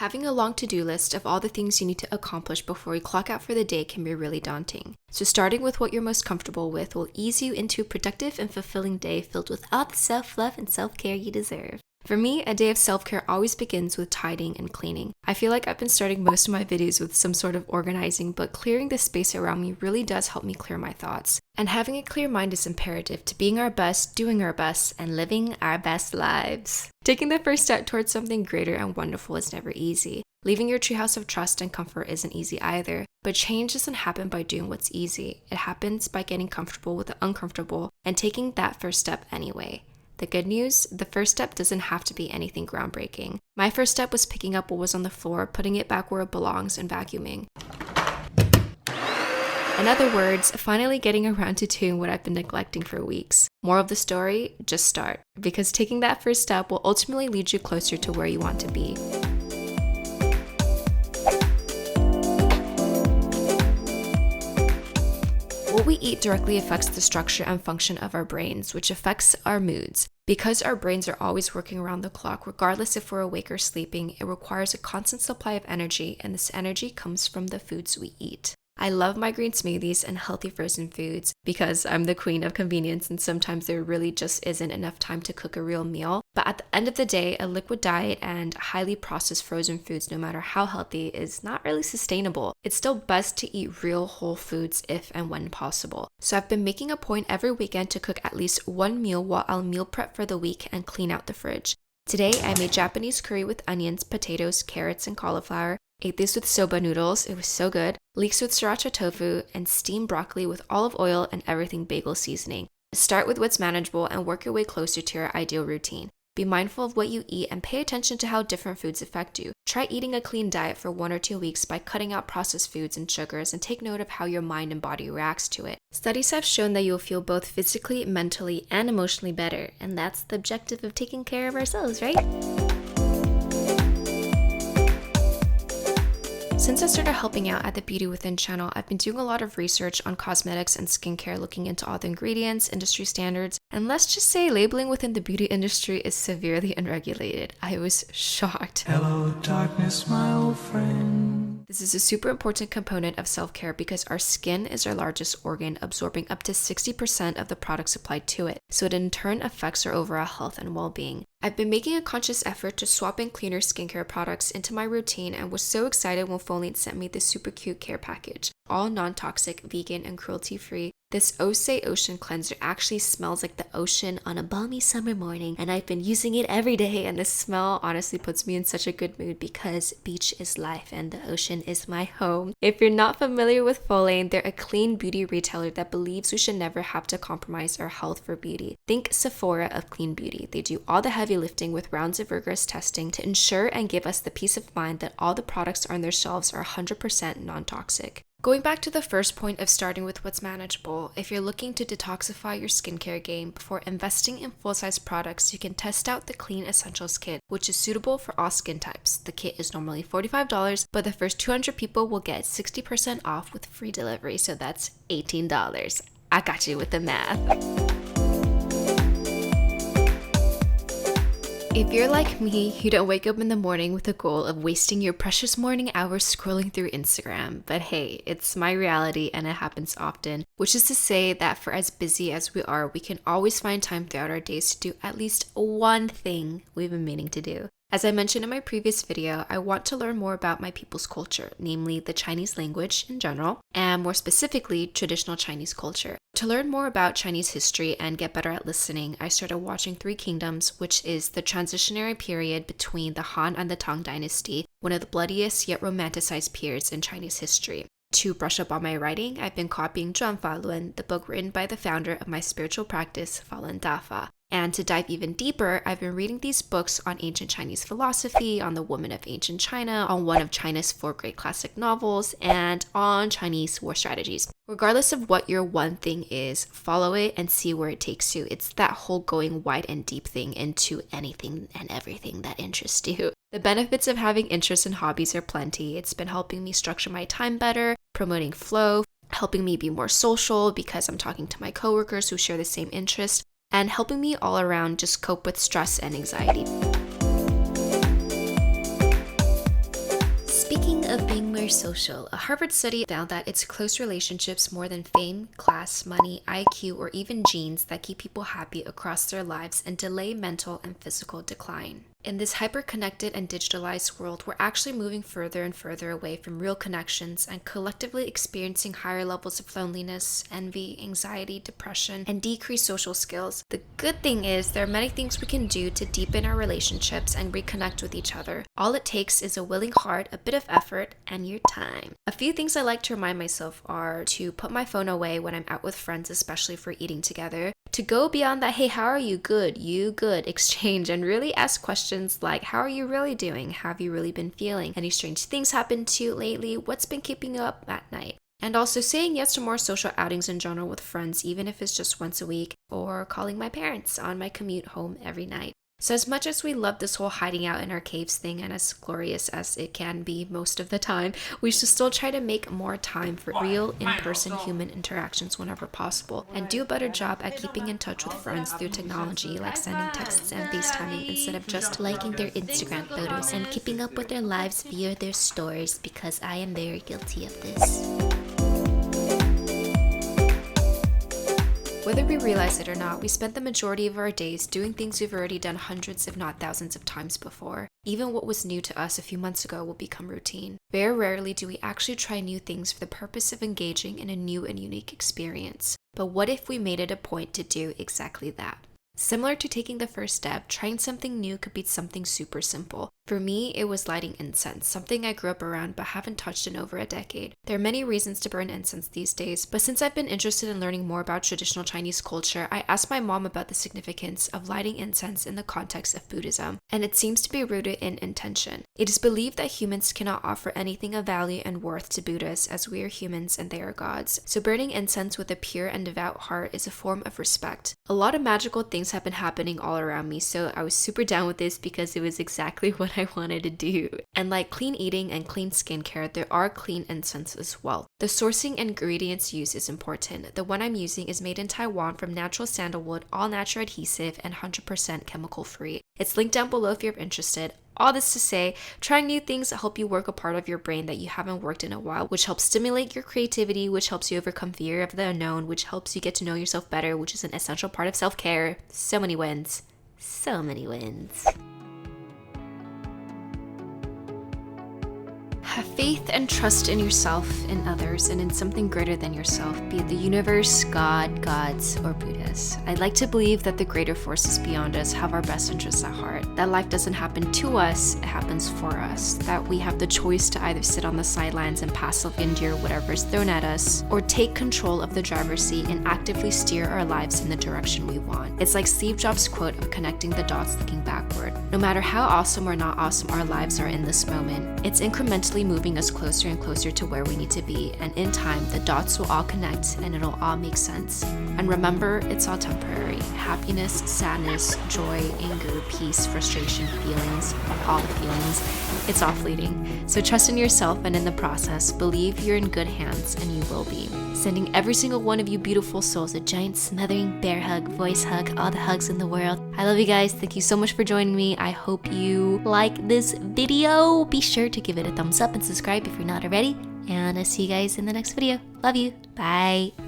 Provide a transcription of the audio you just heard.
Having a long to-do list of all the things you need to accomplish before you clock out for the day can be really daunting. So starting with what you're most comfortable with will ease you into a productive and fulfilling day filled with all the self-love and self-care you deserve. For me, a day of self-care always begins with tidying and cleaning. I feel like I've been starting most of my videos with some sort of organizing, but clearing the space around me really does help me clear my thoughts. And having a clear mind is imperative to being our best, doing our best, and living our best lives. Taking the first step towards something greater and wonderful is never easy. Leaving your treehouse of trust and comfort isn't easy either, but change doesn't happen by doing what's easy. It happens by getting comfortable with the uncomfortable and taking that first step anyway. The good news, the first step doesn't have to be anything groundbreaking. My first step was picking up what was on the floor, putting it back where it belongs, and vacuuming. In other words, finally getting around to doing what I've been neglecting for weeks. Moral of the story, just start, because taking that first step will ultimately lead you closer to where you want to be. What we eat directly affects the structure and function of our brains, which affects our moods. Because our brains are always working around the clock, regardless if we're awake or sleeping, it requires a constant supply of energy, and this energy comes from the foods we eat. I love my green smoothies and healthy frozen foods because I'm the queen of convenience and sometimes there really just isn't enough time to cook a real meal. But at the end of the day, a liquid diet and highly processed frozen foods, no matter how healthy, is not really sustainable. It's still best to eat real whole foods if and when possible. So I've been making a point every weekend to cook at least one meal while I'll meal prep for the week and clean out the fridge. Today, I made Japanese curry with onions, potatoes, carrots, and cauliflower. Ate this with soba noodles, it was so good, leeks with sriracha tofu, and steamed broccoli with olive oil and everything bagel seasoning. Start with what's manageable and work your way closer to your ideal routine. Be mindful of what you eat and pay attention to how different foods affect you. Try eating a clean diet for 1 or 2 weeks by cutting out processed foods and sugars and take note of how your mind and body reacts to it. Studies have shown that you'll feel both physically, mentally, and emotionally better, and that's the objective of taking care of ourselves, right? Since I started helping out at the Beauty Within channel, I've been doing a lot of research on cosmetics and skincare, looking into all the ingredients, industry standards, and let's just say labeling within the beauty industry is severely unregulated. I was shocked. Hello, darkness, my old friend. This is a super important component of self-care because our skin is our largest organ, absorbing up to 60% of the products applied to it, so it in turn affects our overall health and well-being. I've been making a conscious effort to swap in cleaner skincare products into my routine and was so excited when Falun sent me this super cute care package. All non-toxic, vegan, and cruelty-free. This Osei Ocean Cleanser actually smells like the ocean on a balmy summer morning, and I've been using it every day, and the smell honestly puts me in such a good mood because beach is life and the ocean is my home. If you're not familiar with Falun, they're a clean beauty retailer that believes we should never have to compromise our health for beauty. Think Sephora of clean beauty. They do all the heavy lifting with rounds of rigorous testing to ensure and give us the peace of mind that all the products on their shelves are 100% non-toxic. Going back to the first point of starting with what's manageable, if you're looking to detoxify your skincare game before investing in full-size products, you can test out the Clean Essentials Kit, which is suitable for all skin types. The kit is normally $45, but the first 200 people will get 60% off with free delivery, so that's $18. I got you with the math. If you're like me, you don't wake up in the morning with the goal of wasting your precious morning hours scrolling through Instagram. But hey, it's my reality and it happens often, which is to say that for as busy as we are, we can always find time throughout our days to do at least one thing we've been meaning to do. As I mentioned in my previous video, I want to learn more about my people's culture, namely the Chinese language in general, and more specifically, traditional Chinese culture. To learn more about Chinese history and get better at listening, I started watching Three Kingdoms, which is the transitionary period between the Han and the Tang dynasty, one of the bloodiest yet romanticized periods in Chinese history. To brush up on my writing, I've been copying Zhuan Falun, the book written by the founder of my spiritual practice, Falun Dafa. And to dive even deeper, I've been reading these books on ancient Chinese philosophy, on the women of ancient China, on one of China's 4 great classic novels, and on Chinese war strategies. Regardless of what your one thing is, follow it and see where it takes you. It's that whole going wide and deep thing into anything and everything that interests you. The benefits of having interests and hobbies are plenty. It's been helping me structure my time better, promoting flow, helping me be more social because I'm talking to my coworkers who share the same interests, and helping me all around just cope with stress and anxiety. of being more social. A Harvard study found that it's close relationships more than fame, class, money, IQ, or even genes that keep people happy across their lives and delay mental and physical decline. In this hyper-connected and digitalized world, we're actually moving further and further away from real connections and collectively experiencing higher levels of loneliness, envy, anxiety, depression, and decreased social skills. The good thing is there are many things we can do to deepen our relationships and reconnect with each other. All it takes is a willing heart, a bit of effort, and your time. A few things I like to remind myself are to put my phone away when I'm out with friends, especially for eating together, to go beyond that, hey, how are you? Good, you good exchange, and really ask questions like, how are you really doing? Have you really been feeling? Any strange things happened to you lately? What's been keeping you up at night? And also saying yes to more social outings in general with friends, even if it's just once a week, or calling my parents on my commute home every night. So as much as we love this whole hiding out in our caves thing, and as glorious as it can be most of the time, we should still try to make more time for real in-person human interactions whenever possible, and do a better job at keeping in touch with friends through technology like sending texts and FaceTiming instead of just liking their Instagram photos and keeping up with their lives via their stories, because I am very guilty of this. Whether we realize it or not, we spend the majority of our days doing things we've already done hundreds if not thousands of times before. Even what was new to us a few months ago will become routine. Very rarely do we actually try new things for the purpose of engaging in a new and unique experience. But what if we made it a point to do exactly that? Similar to taking the first step, trying something new could be something super simple. For me, it was lighting incense, something I grew up around but haven't touched in over a decade. There are many reasons to burn incense these days, but since I've been interested in learning more about traditional Chinese culture, I asked my mom about the significance of lighting incense in the context of Buddhism, and it seems to be rooted in intention. It is believed that humans cannot offer anything of value and worth to Buddhists, as we are humans and they are gods. So burning incense with a pure and devout heart is a form of respect. A lot of magical things have been happening all around me, so I was super down with this because it was exactly what I wanted to do. And like clean eating and clean skincare, there are clean incense as well. The sourcing and ingredients used is important. The one I'm using is made in Taiwan from natural sandalwood, all natural adhesive, and 100% chemical free. It's linked down below if you're interested. All this to say, trying new things that help you work a part of your brain that you haven't worked in a while, which helps stimulate your creativity, which helps you overcome fear of the unknown, which helps you get to know yourself better, which is an essential part of self-care. So many wins. So many wins. Have faith and trust in yourself, in others, and in something greater than yourself, be it the universe, God, gods, or Buddhas. I'd like to believe that the greater forces beyond us have our best interests at heart, that life doesn't happen to us, it happens for us, that we have the choice to either sit on the sidelines and passively endure whatever is thrown at us, or take control of the driver's seat and actively steer our lives in the direction we want. It's like Steve Jobs' quote of connecting the dots looking backward. No matter how awesome or not awesome our lives are in this moment, it's incrementally moving us closer and closer to where we need to be, and in time the dots will all connect and it'll all make sense. And remember, it's all temporary. Happiness, sadness, joy, anger, peace, frustration, feelings, all the feelings, it's all fleeting. So trust in yourself, and in the process, believe you're in good hands, and you will be. Sending every single one of you beautiful souls a giant smothering bear hug, voice hug, all the hugs in the world. I love you guys. Thank you so much for joining me. I hope you like this video. Be sure to give it a thumbs up and subscribe if you're not already. And I'll see you guys in the next video. Love you. Bye.